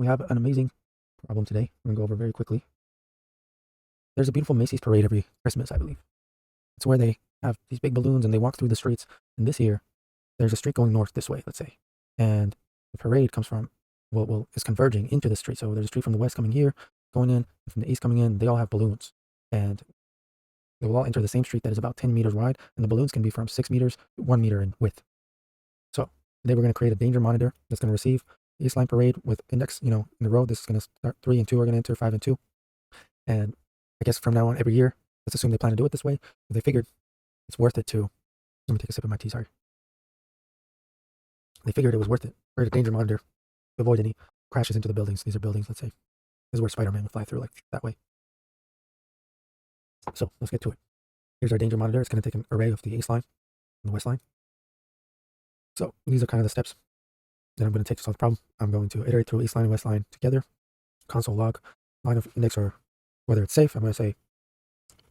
have an amazing problem today. I'm going to go over very quickly. There's a beautiful Macy's parade every Christmas, I believe. It's where they have these big balloons and they walk through the streets. And this year, there's a street going north this way, let's say. And the parade comes from, is converging into the street. So there's a street from the west coming here, going in, and from the east coming in. They all have balloons. And they will all enter the same street that is about 10 meters wide. And the balloons can be from 6 meters to 1 meter in width. So today we're going to create a danger monitor that's going to receive the east line parade with index, in the road. This is going to start 3 and 2 are going to enter 5 and 2. And I guess from now on, every year, let's assume they plan to do it this way. But they figured it's worth it to, let me take a sip of my tea, sorry. They figured it was worth it for a danger monitor to avoid any crashes into the buildings. These are buildings, let's say. This is where Spider-Man would fly through, like that way. So let's get to it. Here's our danger monitor. It's going to take an array of the east line and the west line. So these are kind of the steps that I'm going to take to solve the problem. I'm going to iterate through east line and west line together. Console log line of index, or whether it's safe. I'm going to say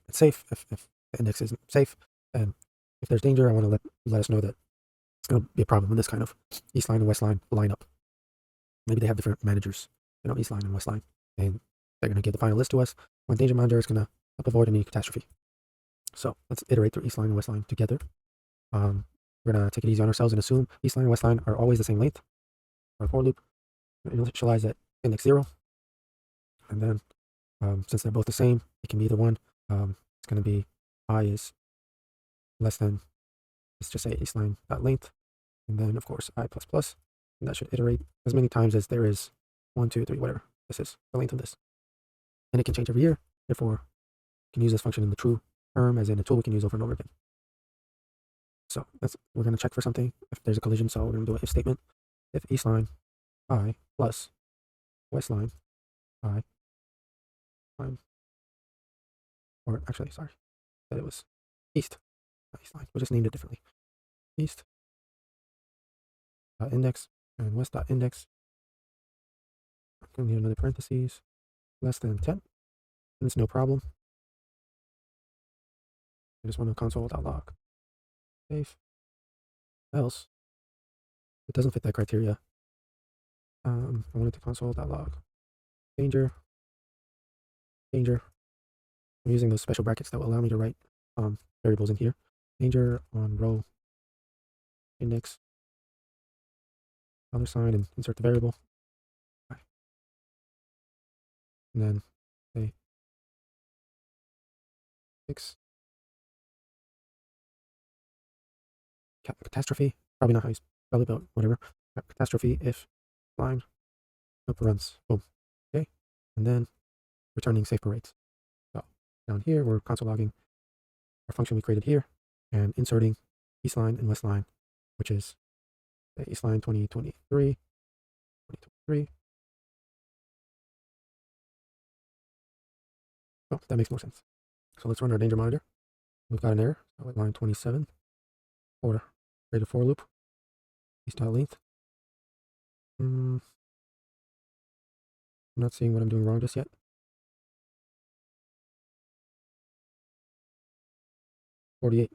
it's safe if the index isn't safe. And if there's danger, I want to let us know that it's going to be a problem when this kind of east line and west line line up. Maybe they have different managers, east line and west line. And they're going to give the final list to us. When danger monitor is going to help avoid any catastrophe. So let's iterate through east line and west line together. We're going to take it easy on ourselves and assume east line and west line are always the same length. Our for loop, initialize at index 0. And then, since they're both the same, it can be either one. It's going to be I is less than, let's just say east line length. And then, of course, I plus plus. And that should iterate as many times as there is 1, 2, 3, whatever. This is the length of this. And it can change every year. Therefore, you can use this function in the true term, as in a tool we can use over and over again. So we're going to check for something if there's a collision. So we're going to do an if statement. If east line I plus west line I line, or actually, sorry, that it was east, not east line. We just named it differently. East dot index and west dot index. I'm going to need another parentheses, less than 10. And it's no problem. I just want to console.log. Safe. Else, it doesn't fit that criteria. I wanted to console.log. Danger. I'm using those special brackets that will allow me to write variables in here. Danger on row index $sign and insert the variable. And then say 6. Catastrophe, probably not how you spell it, but whatever. Catastrophe if line up runs. Boom. Okay. And then returning safe parades. So down here, we're console logging our function we created here and inserting east line and west line, which is the east line 2023. Oh, that makes more sense. So let's run our danger monitor. We've got an error. So at line 27, or create a for loop, east dot length. I'm not seeing what I'm doing wrong just yet.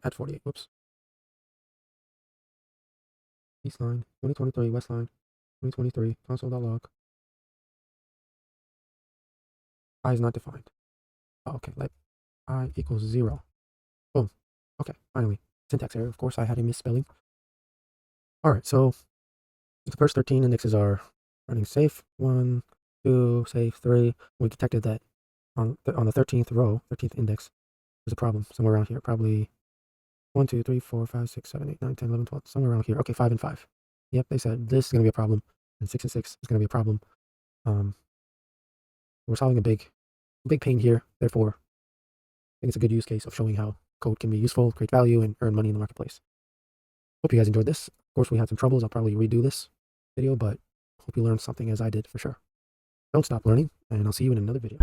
At 48, whoops. East line, 2023, west line, 2023, console.log. I is not defined. Oh, okay, let I equals 0. Boom. Okay, finally. Syntax error, of course, I had a misspelling. Alright, so the first 13 indexes are running safe. 1, 2, safe, 3. We detected that on the 13th row, 13th index, there's a problem somewhere around here. Probably 1, 2, 3, 4, 5, 6, 7, 8, 9, 10, 11, 12, somewhere around here. Okay, 5 and 5. Yep, they said this is going to be a problem, and 6 and 6 is going to be a problem. We're solving a big pain here. Therefore, I think it's a good use case of showing how code can be useful, create value, and earn money in the marketplace. Hope you guys enjoyed this. Of course, we had some troubles. I'll probably redo this video, but hope you learned something as I did for sure. Don't stop learning, and I'll see you in another video.